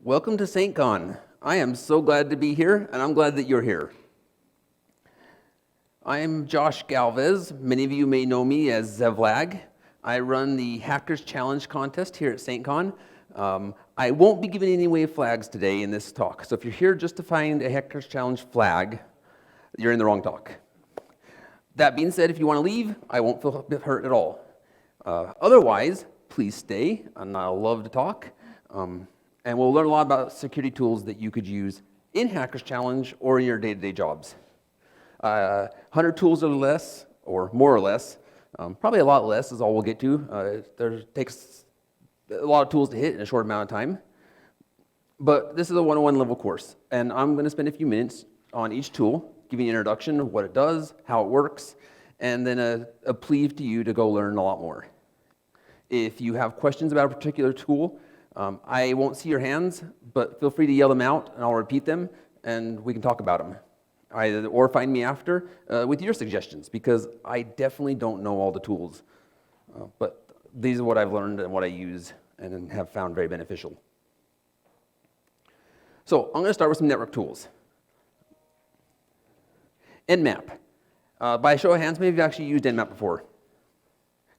Welcome to SAINTCON. I am so glad to be here, and I'm glad that you're here. I'm Josh Galvez. Many of you may know me as Zevlag. I run the Hackers Challenge contest here at SAINTCON. I won't be giving any away flags today in this talk, so if you're here just to find a Hackers Challenge flag, you're in the wrong talk. That being said, if you want to leave, I won't feel hurt at all. Otherwise, please stay, and I'll love to talk. And we'll learn a lot about security tools that you could use in Hackers Challenge or in your day-to-day jobs. 100 tools or less, or more or less, probably a lot less is all we'll get to. There takes a lot of tools to hit in a short amount of time. But this is a 101 level course, and I'm going to spend a few minutes on each tool, giving you an introduction of what it does, how it works, and then a plea to you to go learn a lot more. If you have questions about a particular tool, I won't see your hands, but feel free to yell them out, and I'll repeat them, and we can talk about them. Or find me after with your suggestions, because I definitely don't know all the tools. But these are what I've learned and what I use and have found very beneficial. So I'm going to start with some network tools. Nmap. By a show of hands, maybe you've actually used Nmap before.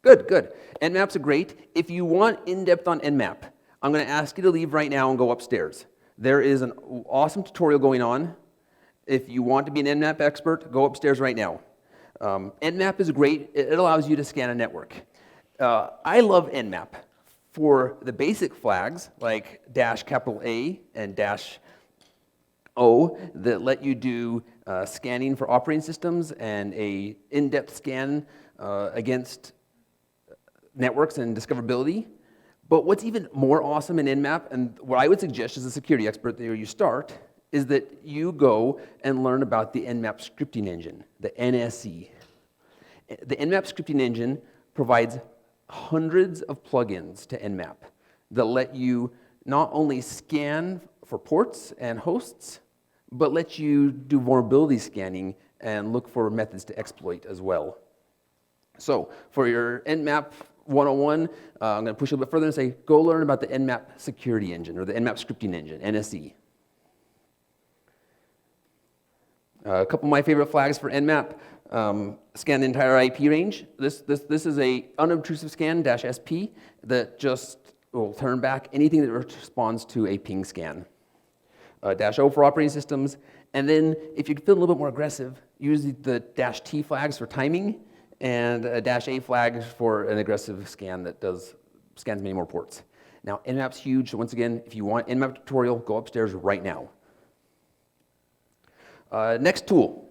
Good, good. Nmaps are great. If you want in-depth on Nmap, I'm going to ask you to leave right now and go upstairs. There is an awesome tutorial going on. If you want to be an Nmap expert, go upstairs right now. Nmap is great. It allows you to scan a network. I love Nmap for the basic flags like -A and -O that let you do scanning for operating systems and a in-depth scan against networks and discoverability. But what's even more awesome in Nmap, and what I would suggest as a security expert there you start, is that you go and learn about the Nmap scripting engine, the NSE. The Nmap scripting engine provides hundreds of plugins to Nmap that let you not only scan for ports and hosts, but let you do vulnerability scanning and look for methods to exploit as well. So for your Nmap 101, I'm going to push a little bit further and say, go learn about the Nmap security engine, or the Nmap scripting engine, NSE. A couple of my favorite flags for Nmap, scan the entire IP range. This is a unobtrusive scan, -SP, that just will turn back anything that responds to a ping scan. -O for operating systems, and then if you feel a little bit more aggressive, use the -T flags for timing, and a -A flag for an aggressive scan that scans many more ports. Now, Nmap's huge, so once again, if you want Nmap tutorial, go upstairs right now. Next tool,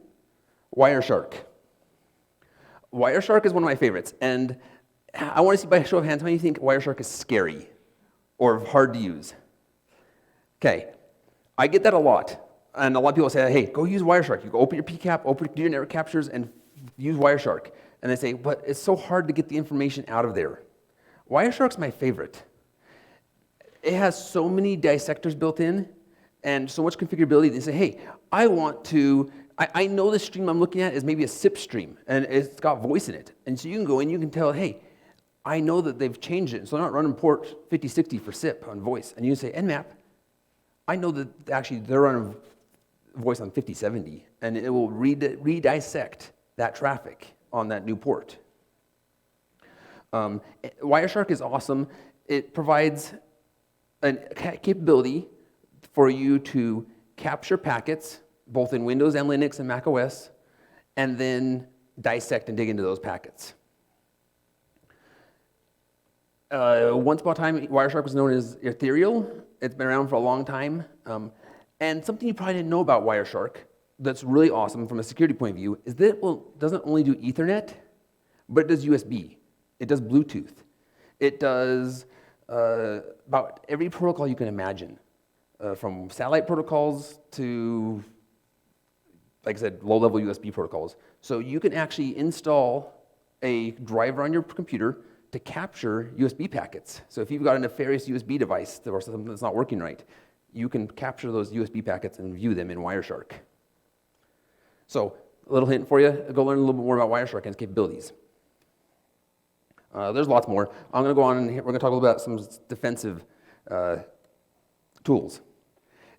Wireshark. Wireshark is one of my favorites, and I want to see by a show of hands how many think Wireshark is scary or hard to use. Okay, I get that a lot, and a lot of people say, hey, go use Wireshark. You go open your PCAP, do your network captures, and use Wireshark. And they say, but it's so hard to get the information out of there. Wireshark's my favorite. It has so many dissectors built in and so much configurability. They say, hey, I know the stream I'm looking at is maybe a SIP stream, and it's got voice in it. And so you can go in, you can tell, hey, I know that they've changed it, so they're not running port 5060 for SIP on voice. And you can say, Nmap, I know that actually they're running voice on 5070, and it will redissect that traffic on that new port. Wireshark is awesome. It provides a capability for you to capture packets, both in Windows and Linux and macOS, and then dissect and dig into those packets. Once upon a time, Wireshark was known as Ethereal. It's been around for a long time. And something you probably didn't know about Wireshark that's really awesome from a security point of view is that it doesn't only do Ethernet, but it does USB. It does Bluetooth. It does about every protocol you can imagine, from satellite protocols to, like I said, low-level USB protocols. So you can actually install a driver on your computer to capture USB packets. So if you've got a nefarious USB device or something that's not working right, you can capture those USB packets and view them in Wireshark. So, a little hint for you, go learn a little bit more about Wireshark and its capabilities. There's lots more. I'm going to go on and we're going to talk a little about some defensive Tools.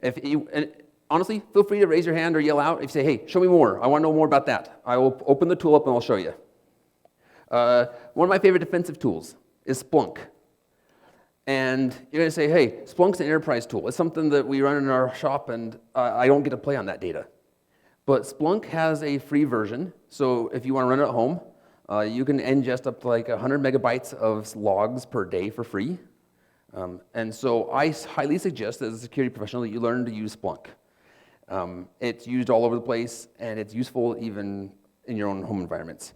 And honestly, feel free to raise your hand or yell out if you say, hey, show me more. I want to know more about that. I will open the tool up and I'll show you. One of my favorite defensive tools is Splunk. And you're going to say, hey, Splunk's an enterprise tool. It's something that we run in our shop, and I don't get to play on that data. But Splunk has a free version, so if you want to run it at home, you can ingest up to like 100 megabytes of logs per day for free. And so I highly suggest, as a security professional, that you learn to use Splunk. It's used all over the place, and it's useful even in your own home environments.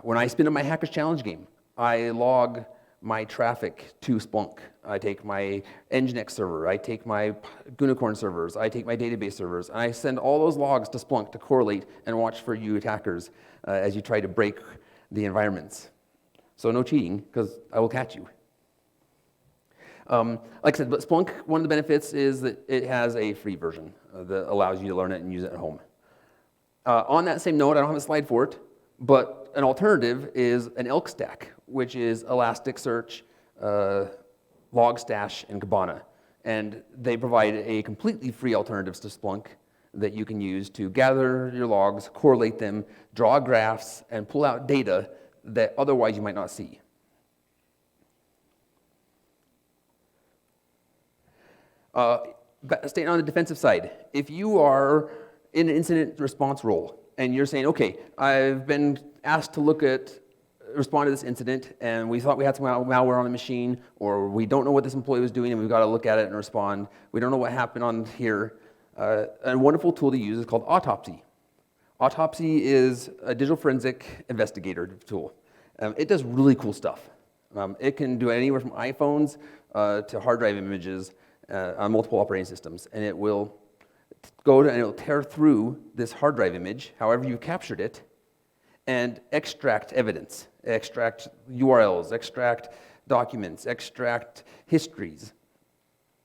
When I spin up my Hackers Challenge game, I log my traffic to Splunk. I take my Nginx server, I take my Unicorn servers, I take my database servers, and I send all those logs to Splunk to correlate and watch for you attackers as you try to break the environments. So no cheating, because I will catch you. Like I said, but Splunk, one of the benefits is that it has a free version that allows you to learn it and use it at home. On that same note, I don't have a slide for it, but an alternative is an elk stack, which is Elasticsearch, Logstash, and Kibana. And they provide a completely free alternative to Splunk that you can use to gather your logs, correlate them, draw graphs, and pull out data that otherwise you might not see. Staying on the defensive side, if you are in an incident response role and you're saying, okay, I've been asked to respond to this incident, and we thought we had some malware on the machine, or we don't know what this employee was doing, and we've got to look at it and respond. We don't know what happened on here. A wonderful tool to use is called Autopsy. Autopsy is a digital forensic investigator tool. It does really cool stuff. It can do anywhere from iPhones to hard drive images on multiple operating systems, and it will go to and it will tear through this hard drive image, however you captured it, and extract evidence, extract URLs, extract documents, extract histories.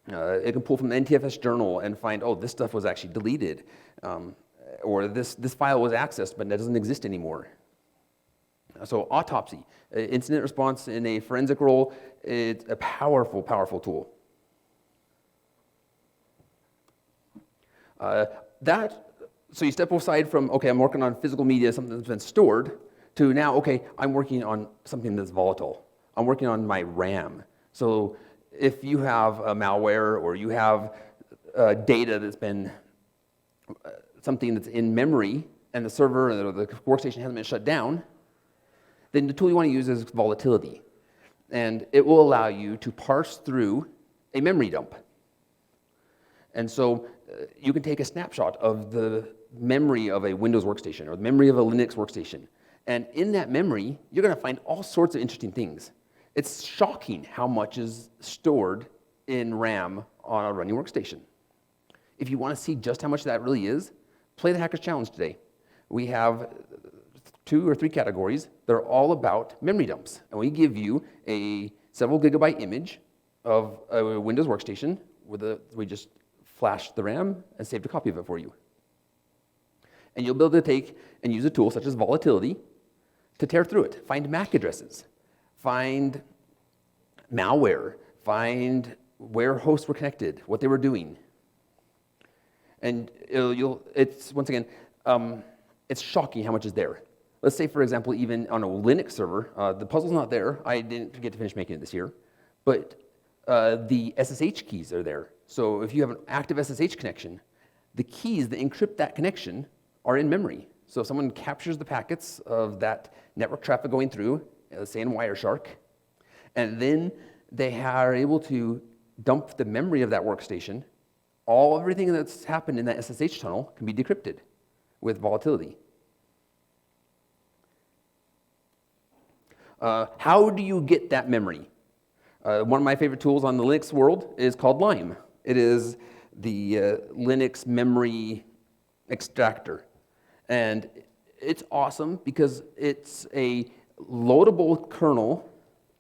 It can pull from the NTFS journal and find, oh, this stuff was actually deleted, or this file was accessed, but it doesn't exist anymore. So Autopsy, incident response in a forensic role, it's a powerful, powerful tool. So you step aside from, okay, I'm working on physical media, something that's been stored, to now, okay, I'm working on something that's volatile. I'm working on my RAM. So if you have a malware or you have data that's been something that's in memory and the server or the workstation hasn't been shut down, then the tool you want to use is Volatility. And it will allow you to parse through a memory dump. And so you can take a snapshot of the memory of a Windows workstation or the memory of a Linux workstation. And in that memory, you're going to find all sorts of interesting things. It's shocking how much is stored in RAM on a running workstation. If you want to see just how much that really is, play the Hackers Challenge today. We have 2 or 3 categories. They're all about memory dumps. And we give you a several gigabyte image of a Windows workstation we just flashed the RAM and saved a copy of it for you. And you'll be able to take and use a tool such as Volatility to tear through it, find MAC addresses, find malware, find where hosts were connected, what they were doing. And it's once again, it's shocking how much is there. Let's say, for example, even on a Linux server, the puzzle's not there. I didn't get to finish making it this year, but the SSH keys are there. So if you have an active SSH connection, the keys that encrypt that connection are in memory. So if someone captures the packets of that network traffic going through, let's say in Wireshark, and then they are able to dump the memory of that workstation, everything that's happened in that SSH tunnel can be decrypted with Volatility. How do you get that memory? One of my favorite tools on the Linux world is called Lime. It is the Linux memory extractor. And it's awesome because it's a loadable kernel,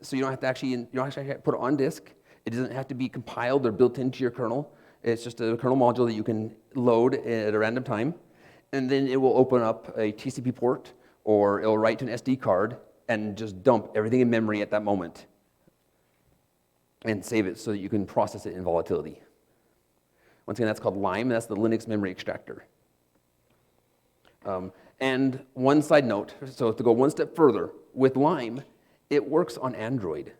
so you don't have to actually put it on disk. It doesn't have to be compiled or built into your kernel. It's just a kernel module that you can load at a random time. And then it will open up a TCP port, or it'll write to an SD card and just dump everything in memory at that moment and save it so that you can process it in Volatility. Once again, that's called Lime. That's the Linux memory extractor. And one side note, so to go one step further, with Lime, it works on Android.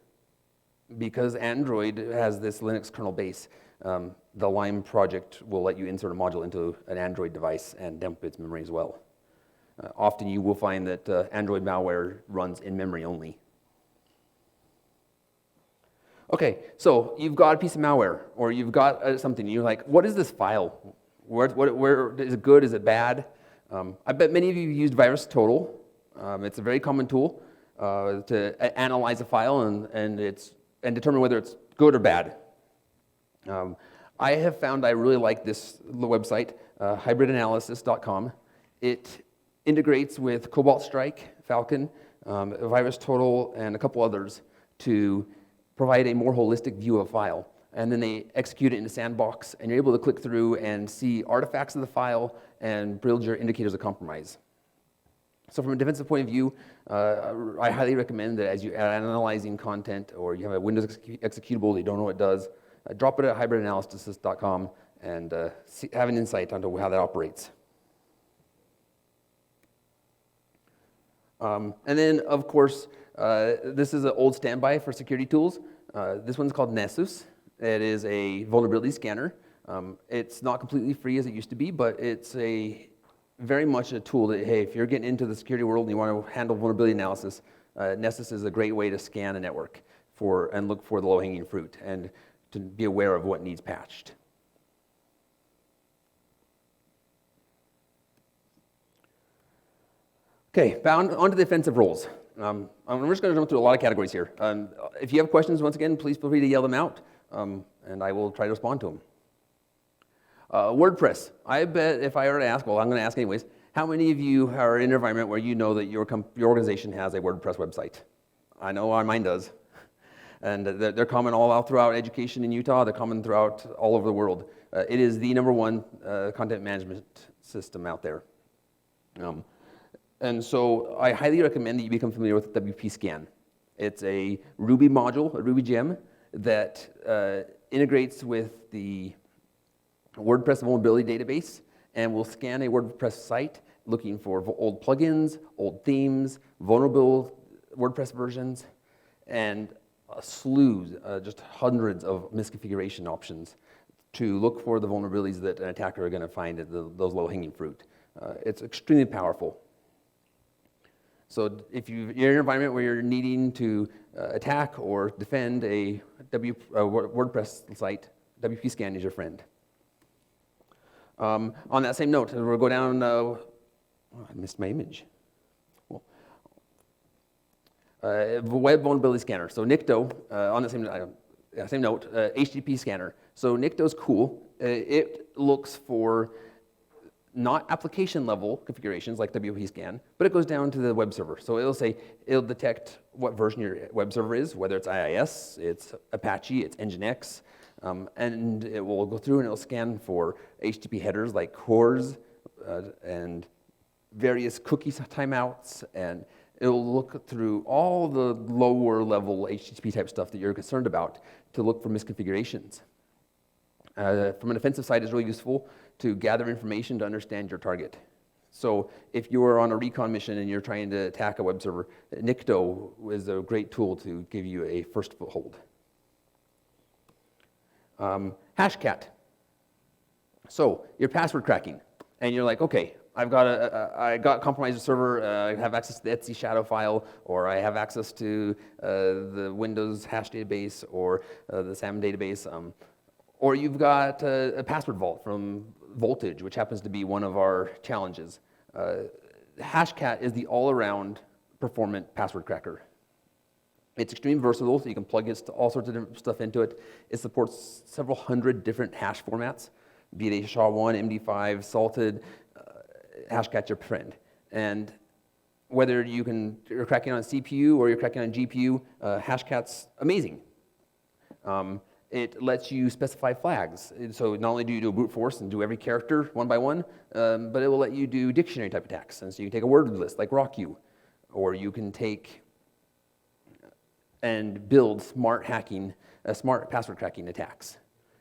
Because Android has this Linux kernel base, the Lime project will let you insert a module into an Android device and dump its memory as well. Often you will find that Android malware runs in memory only. Okay, so you've got a piece of malware, or you've got something, you're like, what is this file? Where is it good, is it bad? I bet many of you have used VirusTotal. It's a very common tool to analyze a file and determine whether it's good or bad. I have found I really like this website, hybridanalysis.com. It integrates with Cobalt Strike, Falcon, VirusTotal, and a couple others to provide a more holistic view of a file. And then they execute it in a sandbox, and you're able to click through and see artifacts of the file and build your indicators of compromise. So from a defensive point of view, I highly recommend that as you're analyzing content or you have a Windows executable that you don't know what it does, drop it at hybridanalysis.com and have an insight onto how that operates. And then, of course, this is an old standby for security tools. This one's called Nessus. It is a vulnerability scanner. It's not completely free as it used to be, but it's very much a tool that, hey, if you're getting into the security world and you want to handle vulnerability analysis, Nessus is a great way to scan a network and look for the low-hanging fruit and to be aware of what needs patched. Okay, on to the offensive roles. I'm just going to jump through a lot of categories here. If you have questions, once again, please feel free to yell them out, and I will try to respond to them. WordPress. I bet if I were to ask, well, I'm going to ask anyways, how many of you are in an environment where you know that your organization has a WordPress website? I know mine does. And they're common all out throughout education in Utah. They're common throughout all over the world. It is the #1 content management system out there. And so I highly recommend that you become familiar with WPScan. It's a Ruby module, a Ruby gem, that integrates with the WordPress vulnerability database and will scan a WordPress site looking for old plugins, old themes, vulnerable WordPress versions, and a slew, just hundreds of misconfiguration options to look for the vulnerabilities that an attacker are going to find at those low-hanging fruit. It's extremely powerful. So if you're in an environment where you're needing to attack or defend a WordPress site, WPScan is your friend. On that same note, we'll go down, I missed my image. Well, web vulnerability scanner. So Nikto, on the same note, HTTP scanner. So Nikto's cool. It looks for not application level configurations like WPScan, but it goes down to the web server. So it'll detect what version your web server is, whether it's IIS, it's Apache, it's Nginx, and it will go through and it'll scan for HTTP headers like CORS and various cookie timeouts, and it'll look through all the lower level HTTP type stuff that you're concerned about to look for misconfigurations. From an offensive side, it's really useful to gather information to understand your target. So if you are on a recon mission and you're trying to attack a web server, Nikto is a great tool to give you a first foothold. Hashcat. So you're password cracking, and you're like, okay, I got compromised server. I have access to the Etsy shadow file, or I have access to the Windows hash database or the SAM database. Or you've got a password vault from Voltage, which happens to be one of our challenges. Hashcat is the all-around performant password cracker. It's extremely versatile, so you can plug all sorts of different stuff into it. It supports several hundred different hash formats, be it SHA-1, MD5, salted. Hashcat's your friend. And whether you're cracking on CPU or you're cracking on GPU, Hashcat's amazing. It lets you specify flags. So not only do you do a brute force and do every character one by one, but it will let you do dictionary type attacks. And so you can take a word list like RockU, or you can take and build smart password cracking attacks.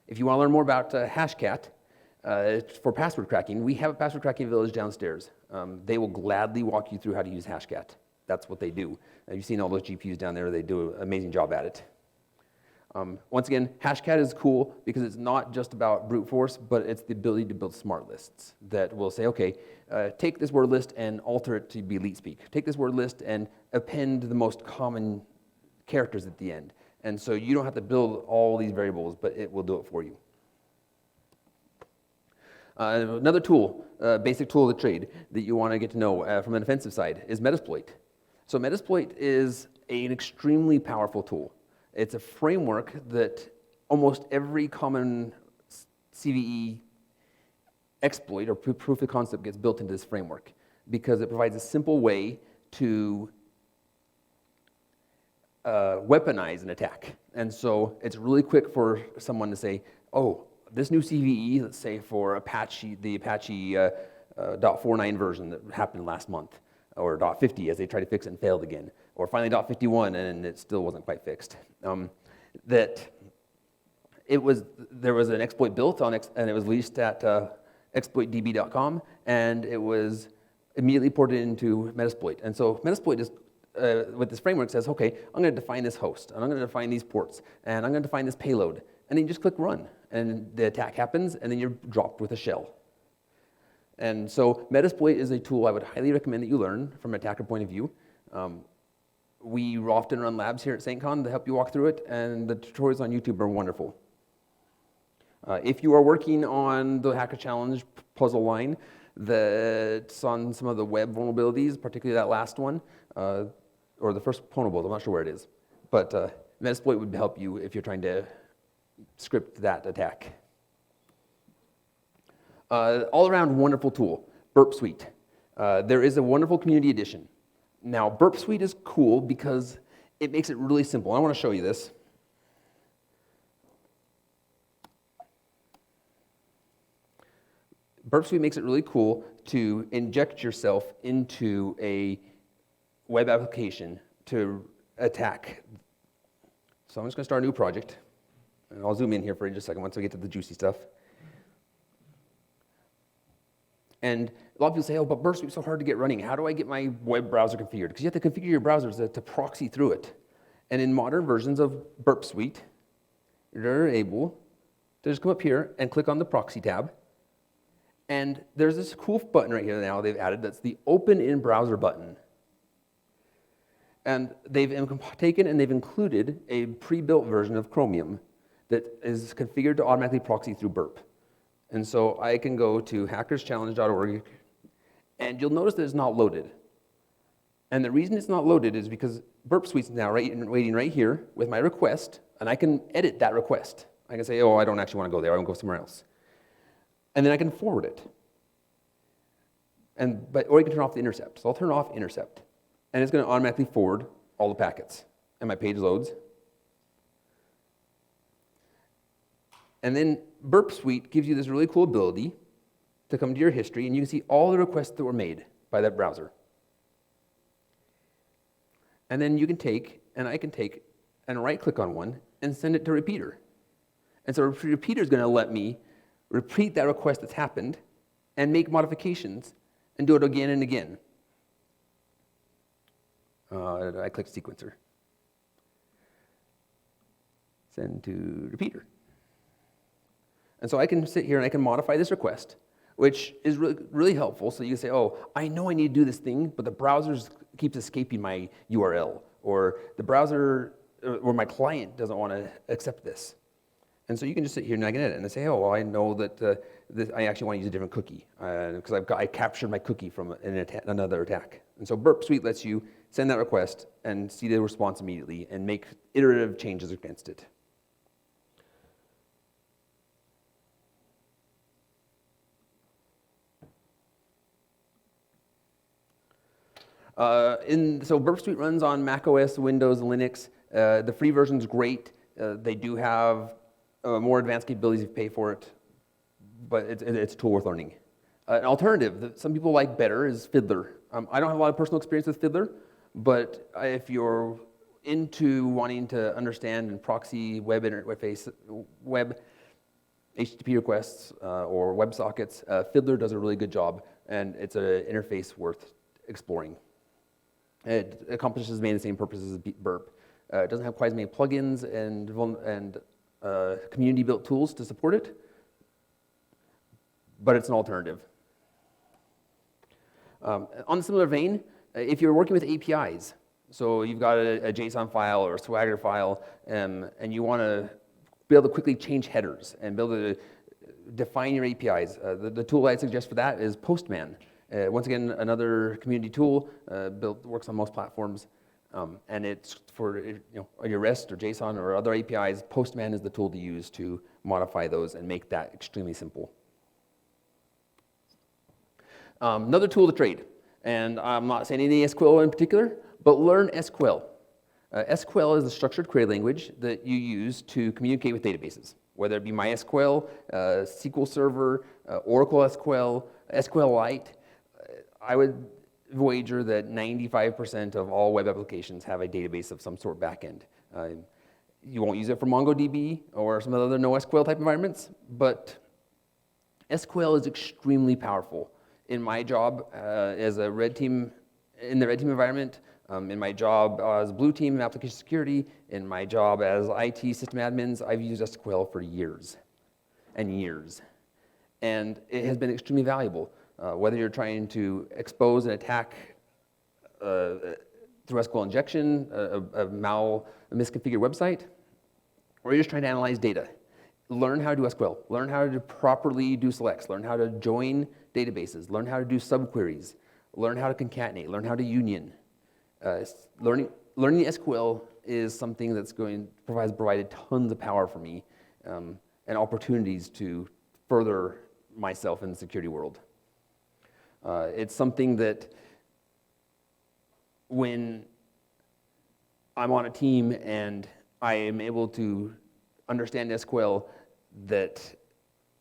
If you want to learn more about Hashcat, For password cracking, we have a password cracking village downstairs. They will gladly walk you through how to use hashcat. That's what they do. You've seen all those GPUs down there. They do an amazing job at it. Once again, hashcat is cool because it's not just about brute force, but it's the ability to build smart lists that will say, okay, take this word list and alter it to be elite speak. Take this word list and append the most common characters at the end. And so you don't have to build all these variables, but it will do it for you. Another tool, basic tool of the trade that you want to get to know from an offensive side is Metasploit. So Metasploit is an extremely powerful tool. It's a framework that almost every common CVE exploit or proof of concept gets built into this framework because it provides a simple way to weaponize an attack. And so it's really quick for someone to say, oh, this new CVE, let's say for Apache, the Apache .49 version that happened last month, or .50 as they tried to fix it and failed again, or finally .51 and it still wasn't quite fixed. There was an exploit built on, and it was released at exploitdb.com, and it was immediately ported into Metasploit. And so Metasploit is, with this framework says, okay, I'm going to define this host, and I'm going to define these ports, and I'm going to define this payload, and then you just click run, and the attack happens, and then you're dropped with a shell. And so Metasploit is a tool I would highly recommend that you learn from an attacker point of view. We often run labs here at SAINTCON to help you walk through it, and the tutorials on YouTube are wonderful. If you are working on the Hacker Challenge puzzle line that's on some of the web vulnerabilities, particularly that last one, or the first pwnable, I'm not sure where it is, but Metasploit would help you if you're trying to script that attack. All around wonderful tool, Burp Suite. There is a wonderful community edition. Now, Burp Suite is cool because it makes it really simple. I want to show you this. Burp Suite makes it really cool to inject yourself into a web application to attack. So I'm just going to start a new project. And I'll zoom in here for just a second once we get to the juicy stuff. And a lot of people say, oh, but Burp Suite's so hard to get running. How do I get my web browser configured? Because you have to configure your browsers to proxy through it. And in modern versions of Burp Suite, you're able to just come up here and click on the proxy tab. And there's this cool button right here now they've added that's the Open in Browser button. And they've taken and they've included a pre-built version of Chromium that is configured to automatically proxy through Burp. And so I can go to hackerschallenge.org, and you'll notice that it's not loaded. And the reason it's not loaded is because Burp Suite's now waiting right here with my request, and I can edit that request. I can say, oh, I don't actually want to go there, I want to go somewhere else. And then I can forward it. Or you can turn off the intercept. So I'll turn off intercept, and it's going to automatically forward all the packets. And my page loads. And then Burp Suite gives you this really cool ability to come to your history, and you can see all the requests that were made by that browser. And then you can take, and I can take, and right-click on one and send it to Repeater. And so Repeater is going to let me repeat that request that's happened and make modifications and do it again and again. I click Sequencer. Send to Repeater. And so I can sit here and I can modify this request, which is really helpful. So you can say, oh, I know I need to do this thing, but the browser keeps escaping my URL, or the browser or my client doesn't want to accept this. And so you can just sit here and I can edit and I say, oh, well, I know that I actually want to use a different cookie because I captured my cookie from another attack. And so Burp Suite lets you send that request and see the response immediately and make iterative changes against it. So Burp Suite runs on macOS, Windows, Linux. The free version's great. They do have more advanced capabilities if you pay for it, but it's a tool worth learning. An alternative that some people like better is Fiddler. I don't have a lot of personal experience with Fiddler, but if you're into wanting to understand and proxy web HTTP requests or WebSockets. Fiddler does a really good job, and it's an interface worth exploring. It accomplishes many of the same purposes as Burp. It doesn't have quite as many plugins and community-built tools to support it, but it's an alternative. On a similar vein, if you're working with APIs, so you've got a JSON file or a Swagger file, and you want to be able to quickly change headers and be able to define your APIs, the tool I suggest for that is Postman. Once again, another community tool, works on most platforms, and it's for your REST or JSON or other APIs. Postman is the tool to use to modify those and make that extremely simple. Another tool to trade, and I'm not saying any SQL in particular, but learn SQL. SQL is a structured query language that you use to communicate with databases, whether it be MySQL, SQL Server, Oracle SQL, SQLite. I would wager that 95% of all web applications have a database of some sort backend. You won't use it for MongoDB or some other NoSQL type environments, but SQL is extremely powerful. In my job as a red team, in the red team environment, in my job as blue team in application security, in my job as IT system admins, I've used SQL for years and years. And it has been extremely valuable. Whether you're trying to expose and attack through SQL injection, a misconfigured website, or you're just trying to analyze data. Learn how to do SQL. Learn how to properly do selects. Learn how to join databases. Learn how to do subqueries. Learn how to concatenate. Learn how to union. Learning SQL is something that's provided tons of power for me and opportunities to further myself in the security world. It's something that when I'm on a team and I am able to understand SQL, that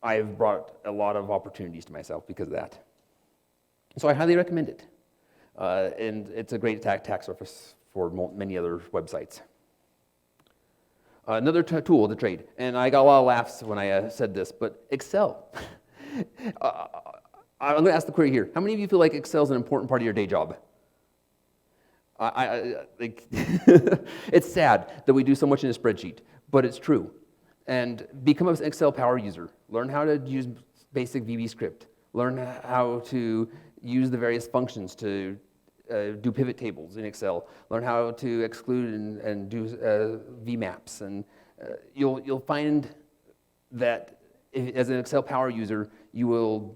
I've brought a lot of opportunities to myself because of that. So I highly recommend it. And it's a great attack surface for many other websites. Another tool to trade, and I got a lot of laughs when I said this, but Excel. I'm going to ask the query here. How many of you feel like Excel is an important part of your day job? It's sad that we do so much in a spreadsheet, but it's true. And become an Excel power user. Learn how to use basic VB script. Learn how to use the various functions to do pivot tables in Excel. Learn how to exclude and do VMaps. And you'll find that as an Excel power user, you will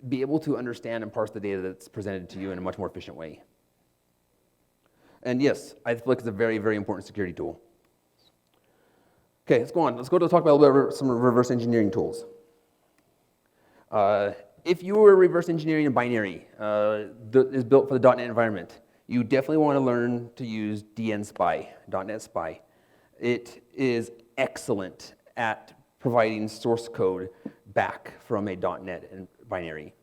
be able to understand and parse the data that's presented to you in a much more efficient way. And yes, I feel like it's a very, very important security tool. Okay, let's go on. Let's go to talk about some reverse engineering tools. If you were reverse engineering a binary that is built for the .NET environment, you definitely want to learn to use dnSpy, .NET-SPY. It is excellent at providing source code back from a .NET binary.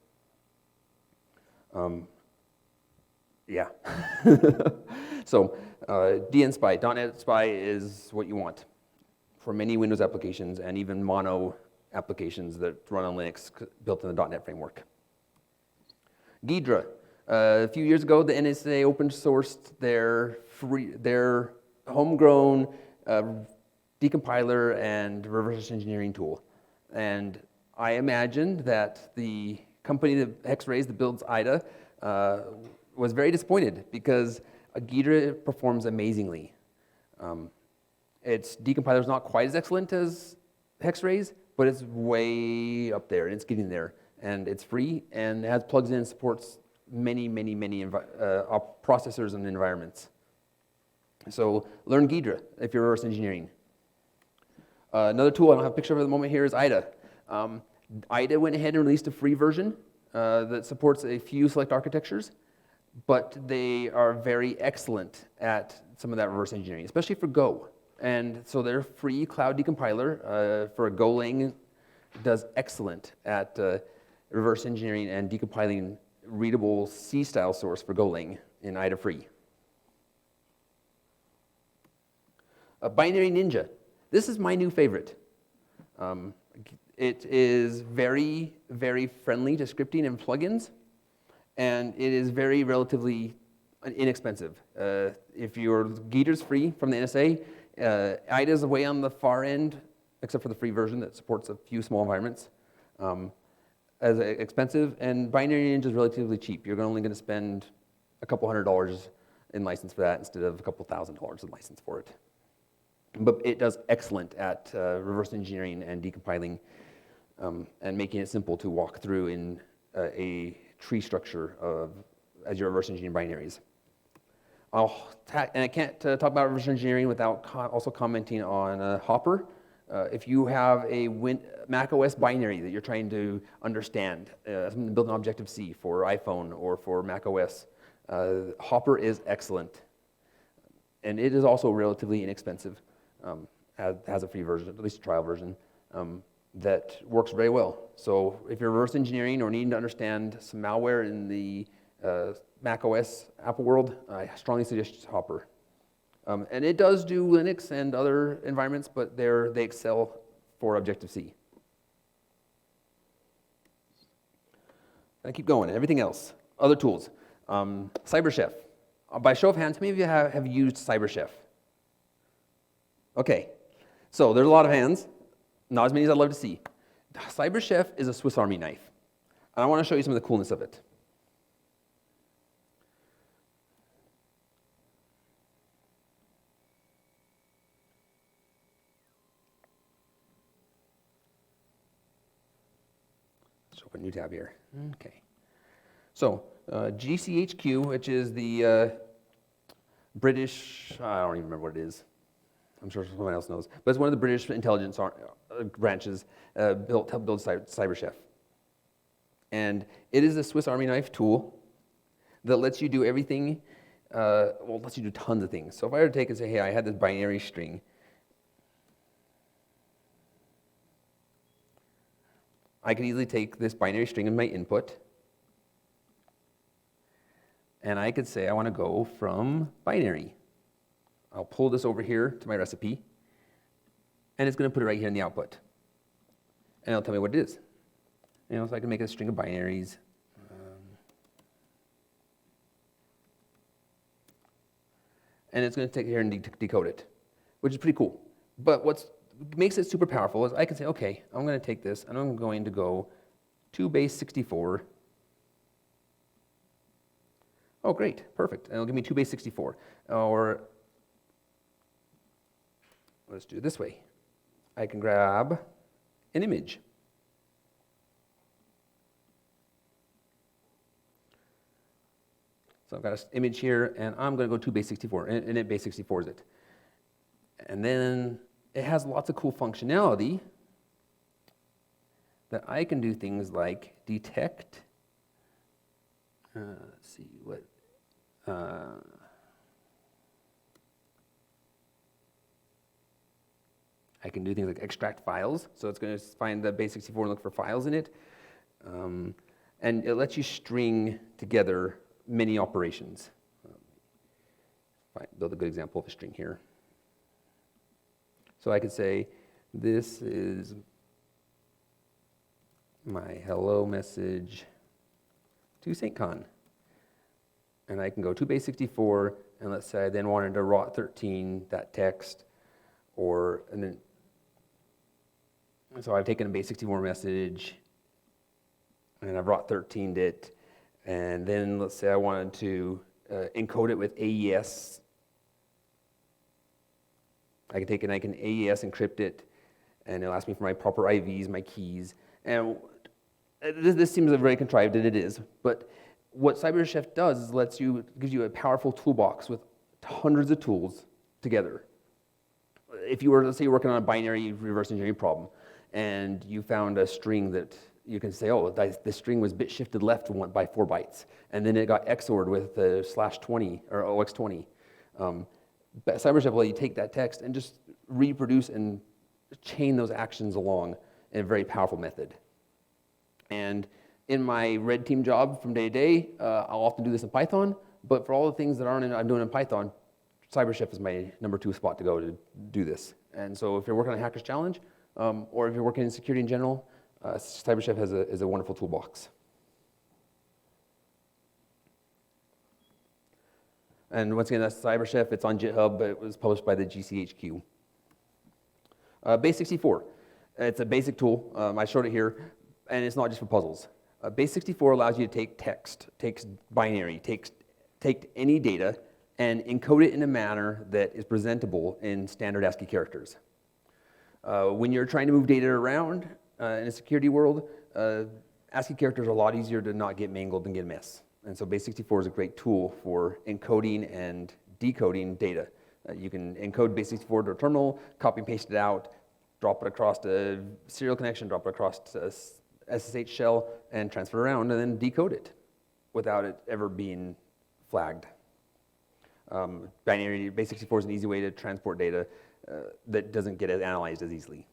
Yeah. So dnSpy, .NET-SPY is what you want for many Windows applications and even mono applications that run on Linux built in the .NET framework. Ghidra. A few years ago, the NSA open sourced their homegrown decompiler and reverse engineering tool. And I imagined that the company, Hexrays, that builds IDA, was very disappointed because Ghidra performs amazingly. Its decompiler is not quite as excellent as Hexrays, but it's way up there, and it's getting there. And it's free, and it has plugs in and supports many processors and environments. So learn Ghidra if you're reverse engineering. Another tool I don't have a picture of at the moment here is IDA. IDA went ahead and released a free version that supports a few select architectures, but they are very excellent at some of that reverse engineering, especially for Go. And so their free cloud decompiler for Golang does excellent at reverse engineering and decompiling readable C-style source for Golang in IDA free. Binary Ninja. This is my new favorite. It is very, very friendly to scripting and plugins, and it is very relatively inexpensive. If your Ghidra's free from the NSA, IDA's way on the far end, except for the free version that supports a few small environments, as expensive, and Binary Ninja is relatively cheap. You're only going to spend a couple $100 in license for that instead of a couple $1,000 in license for it. But it does excellent at reverse engineering and decompiling and making it simple to walk through in a tree structure as your reverse engineering binaries. And I can't talk about reverse engineering without also commenting on Hopper. If you have a macOS binary that you're trying to understand, something to build an Objective-C for iPhone or for macOS, Hopper is excellent. And it is also relatively inexpensive. Has a free version, at least a trial version, that works very well. So if you're reverse engineering or needing to understand some malware in the macOS Apple world, I strongly suggest Hopper. And it does do Linux and other environments, but they excel for Objective-C. I keep going. Everything else, other tools. CyberChef. By show of hands, how many of you have used CyberChef? Okay, so there's a lot of hands, not as many as I'd love to see. CyberChef is a Swiss Army knife, and I want to show you some of the coolness of it. Let's open a new tab here. Okay, so GCHQ, which is the British, I don't even remember what it is. I'm sure someone else knows, but it's one of the British intelligence branches built to help build CyberChef. And it is a Swiss Army knife tool that lets you do everything, lets you do tons of things. So if I were to take and say, hey, I had this binary string, I could easily take this binary string as my input, and I could say I want to go from binary. I'll pull this over here to my recipe, and it's going to put it right here in the output. And it'll tell me what it is. So I can make a string of binaries. And it's going to take here and decode it, which is pretty cool. But what makes it super powerful is I can say, okay, I'm going to take this, and I'm going to go to base 64. Oh, great, perfect. And it'll give me 2 base 64. Or let's do it this way. I can grab an image. So I've got an image here, and I'm going to go to base 64, and it base 64s it. And then it has lots of cool functionality that I can do things like detect. Let's see what. I can do things like extract files, so it's going to find the base 64 and look for files in it. And it lets you string together many operations. Build a good example of a string here. So I could say, this is my hello message to SAINTCON. And I can go to base 64, and let's say I then wanted to rot 13 that text, so I've taken a base 64 message, and I've rot 13'd it, and then let's say I wanted to encode it with AES. I can take it and I can AES encrypt it, and it'll ask me for my proper IVs, my keys. And this seems very contrived, and it is, but what CyberChef does is gives you a powerful toolbox with hundreds of tools together. If you were, let's say you're working on a binary reverse engineering problem, and you found a string that you can say, oh, this string was bit shifted left by 4 bytes, and then it got XORed with the /20 or OX20. CyberChef will let you take that text and just reproduce and chain those actions along in a very powerful method. And in my red team job from day to day, I'll often do this in Python, but for all the things that I'm doing in Python, CyberChef is my number 2 spot to go to do this. And so if you're working on a Hacker's Challenge, or if you're working in security in general, CyberChef is a wonderful toolbox. And once again, that's CyberChef. It's on GitHub, but it was published by the GCHQ. Base64. It's a basic tool. I showed it here, and it's not just for puzzles. Base64 allows you to take text, takes binary, take any data, and encode it in a manner that is presentable in standard ASCII characters. When you're trying to move data around in a security world, ASCII characters are a lot easier to not get mangled and get a mess. And so Base64 is a great tool for encoding and decoding data. You can encode Base64 to a terminal, copy and paste it out, drop it across a serial connection, drop it across a SSH shell, and transfer it around, and then decode it without it ever being flagged. Binary Base64 is an easy way to transport data that doesn't get analyzed as easily,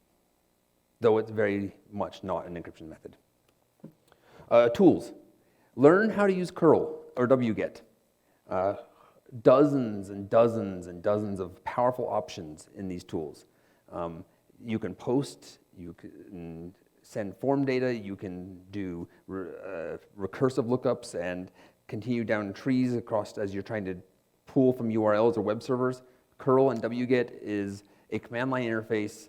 though it's very much not an encryption method. Tools. Learn how to use curl or wget. Dozens and dozens and dozens of powerful options in these tools. You can post, you can send form data, you can do recursive lookups and continue down trees across as you're trying to pull from URLs or web servers. Curl and wget is a command line interface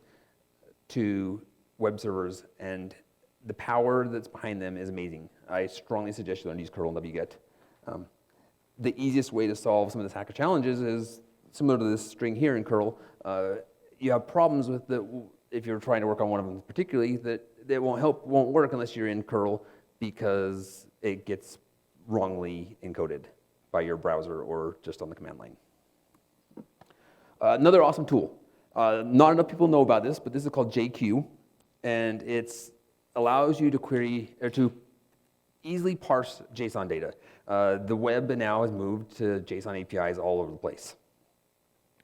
to web servers, and the power that's behind them is amazing. I strongly suggest you learn to use curl and wget. The easiest way to solve some of this hacker challenges is similar to this string here in curl. You have problems with if you're trying to work on one of them particularly, that won't work unless you're in curl because it gets wrongly encoded by your browser or just on the command line. Another awesome tool. Not enough people know about this, but this is called JQ, and it allows you to query or to easily parse JSON data. The web now has moved to JSON APIs all over the place.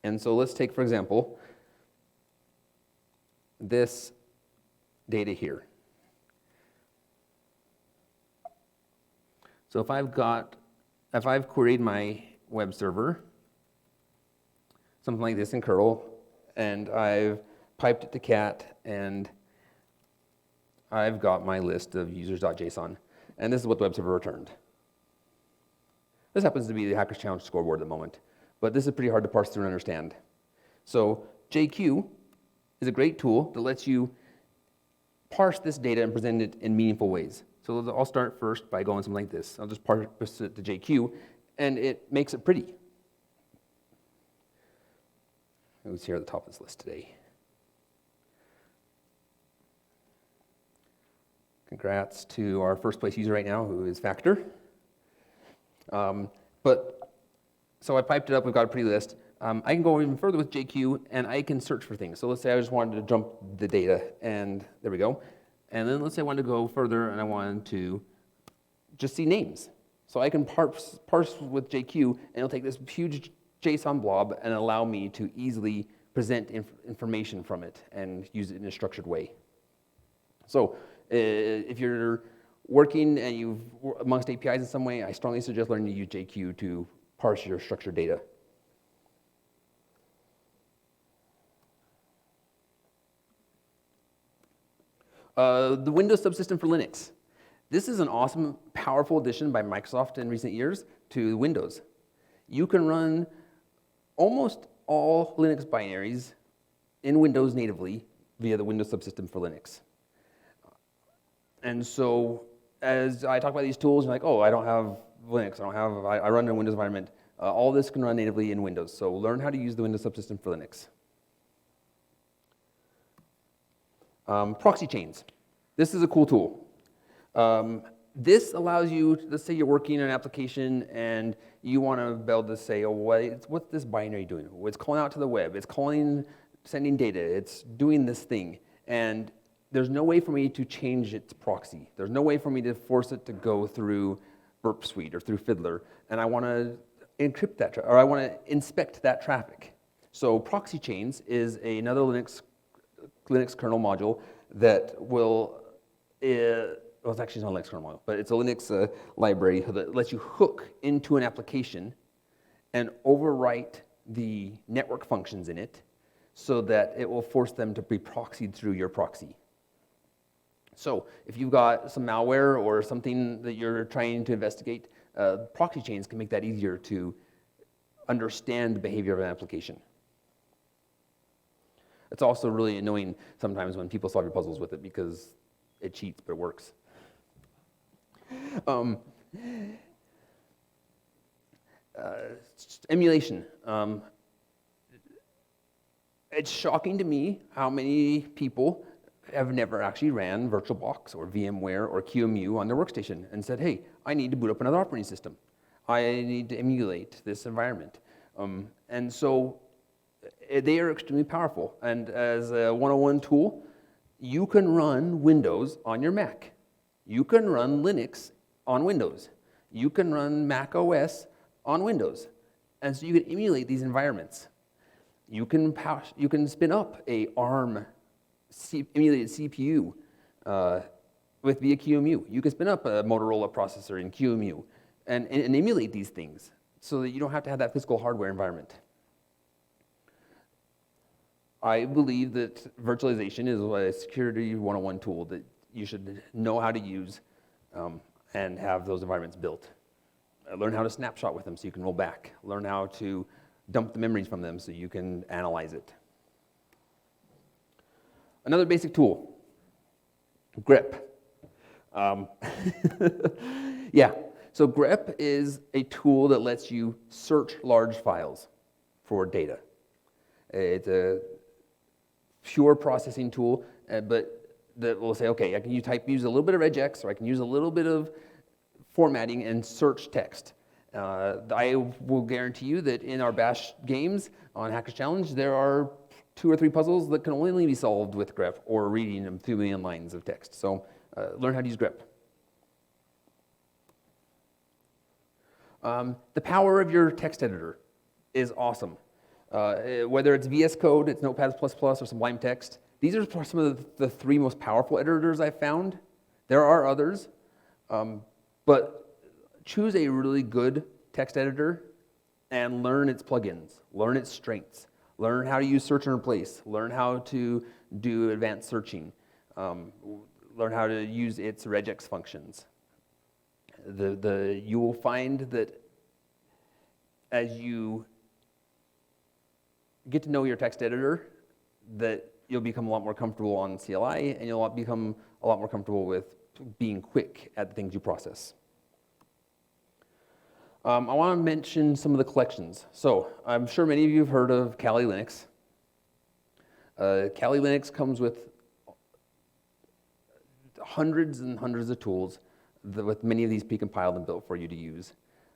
And so let's take, for example, this data here. So if I've queried my web server, something like this in curl, and I've piped it to cat, and I've got my list of users.json, and this is what the web server returned. This happens to be the Hackers Challenge scoreboard at the moment, but this is pretty hard to parse through and understand. So JQ is a great tool that lets you parse this data and present it in meaningful ways. So I'll start first by going something like this. I'll just parse it to JQ, and it makes it pretty. Who's here at the top of this list today? Congrats to our first place user right now, who is Factor. So I piped it up, we've got a pretty list. I can go even further with JQ, and I can search for things. So let's say I just wanted to dump the data, and there we go. And then let's say I wanted to go further, and I wanted to just see names. So I can parse with JQ, and it'll take this huge JSON blob and allow me to easily present information from it and use it in a structured way. So if you're working and you've amongst APIs in some way, I strongly suggest learning to use JQ to parse your structured data. The Windows subsystem for Linux. This is an awesome, powerful addition by Microsoft in recent years to Windows. You can run almost all Linux binaries in Windows natively via the Windows subsystem for Linux. And so as I talk about these tools, you're like, oh, I don't have Linux, I run in a Windows environment. All this can run natively in Windows. So learn how to use the Windows subsystem for Linux. Proxy chains. This is a cool tool. This allows you, let's say you're working on an application and you want to be able to say, oh, what's this binary doing? It's calling out to the web. It's sending data. It's doing this thing. And there's no way for me to change its proxy. There's no way for me to force it to go through Burp Suite or through Fiddler. And I want to encrypt that, or I want to inspect that traffic. So proxy chains is another Linux kernel module that will, well, it's actually not a Linux kernel module, but it's a Linux library that lets you hook into an application and overwrite the network functions in it so that it will force them to be proxied through your proxy. So if you've got some malware or something that you're trying to investigate, proxy chains can make that easier to understand the behavior of an application. It's also really annoying sometimes when people solve your puzzles with it because it cheats, but it works. Emulation. It's shocking to me how many people have never actually ran VirtualBox or VMware or QEMU on their workstation and said, hey, I need to boot up another operating system. I need to emulate this environment. And so they are extremely powerful. And as a 101 tool, you can run Windows on your Mac. You can run Linux on Windows. You can run macOS on Windows. And so you can emulate these environments. You can spin up a ARM emulated CPU via QEMU. You can spin up a Motorola processor in QEMU and emulate these things so that you don't have to have that physical hardware environment. I believe that virtualization is a security 101 tool that you should know how to use and have those environments built. Learn how to snapshot with them so you can roll back. Learn how to dump the memories from them so you can analyze it. Another basic tool, grep. Yeah, so grep is a tool that lets you search large files for data. It's a pure processing tool, but that will say, okay, I can use a little bit of regex, or I can use a little bit of formatting and search text. I will guarantee you that in our Bash games on Hackers Challenge, there are 2 or 3 puzzles that can only be solved with grep or reading them 2 million lines of text. So learn how to use grep. The power of your text editor is awesome. Whether it's VS Code, it's Notepad++, or Sublime Text, these are some of the 3 most powerful editors I've found. There are others, but choose a really good text editor and learn its plugins, learn its strengths, learn how to use search and replace, learn how to do advanced searching, learn how to use its regex functions. You will find that as you get to know your text editor, that you'll become a lot more comfortable on CLI, and you'll become a lot more comfortable with being quick at the things you process. I want to mention some of the collections. So I'm sure many of you have heard of Kali Linux. Kali Linux comes with hundreds and hundreds of tools with many of these pre-compiled and built for you to use.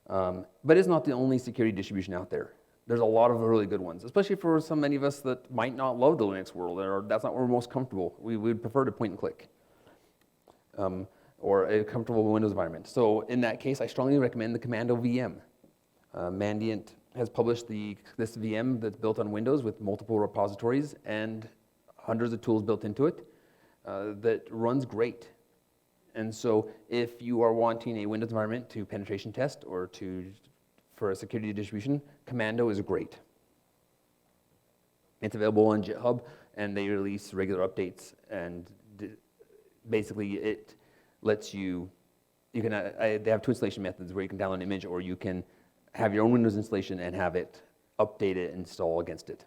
But it's not the only security distribution out there. There's a lot of really good ones, especially for many of us that might not love the Linux world, or that's not where we're most comfortable. We would prefer to point and click. Or a comfortable Windows environment. So in that case, I strongly recommend the Commando VM. Mandiant has published this VM that's built on Windows with multiple repositories and hundreds of tools built into it that runs great. And so if you are wanting a Windows environment to penetration test or for a security distribution, Commando is great. It's available on GitHub, and they release regular updates, and basically it lets you can, they have 2 installation methods where you can download an image, or you can have your own Windows installation and have it update it and install against it.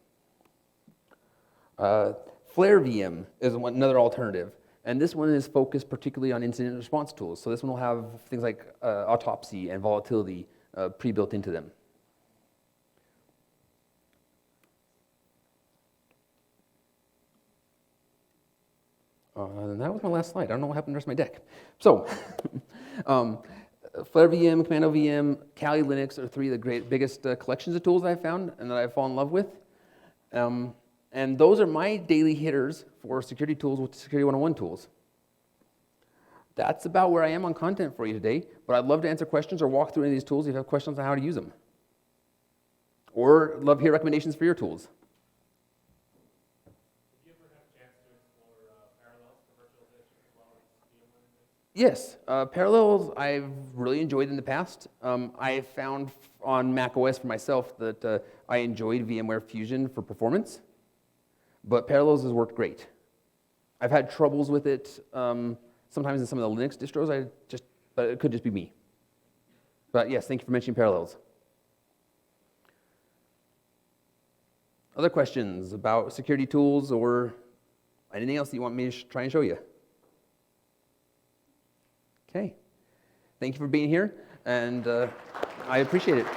Flare VM is another alternative, and this one is focused particularly on incident response tools. So this one will have things like Autopsy and Volatility pre-built into them. And that was my last slide. I don't know what happened to the rest of my deck. So, Flare VM, Commando VM, Kali Linux are 3 of the biggest collections of tools I've found and that I've fallen in love with. And those are my daily hitters for security tools with Security 101 tools. That's about where I am on content for you today, but I'd love to answer questions or walk through any of these tools if you have questions on how to use them. Or love to hear recommendations for your tools. Yes, parallels I've really enjoyed in the past. I found on macOS for myself that I enjoyed VMware Fusion for performance. But Parallels has worked great. I've had troubles with it sometimes in some of the Linux distros, but it could just be me. But yes, thank you for mentioning Parallels. Other questions about security tools or anything else that you want me to try and show you? Okay. Thank you for being here, and I appreciate it.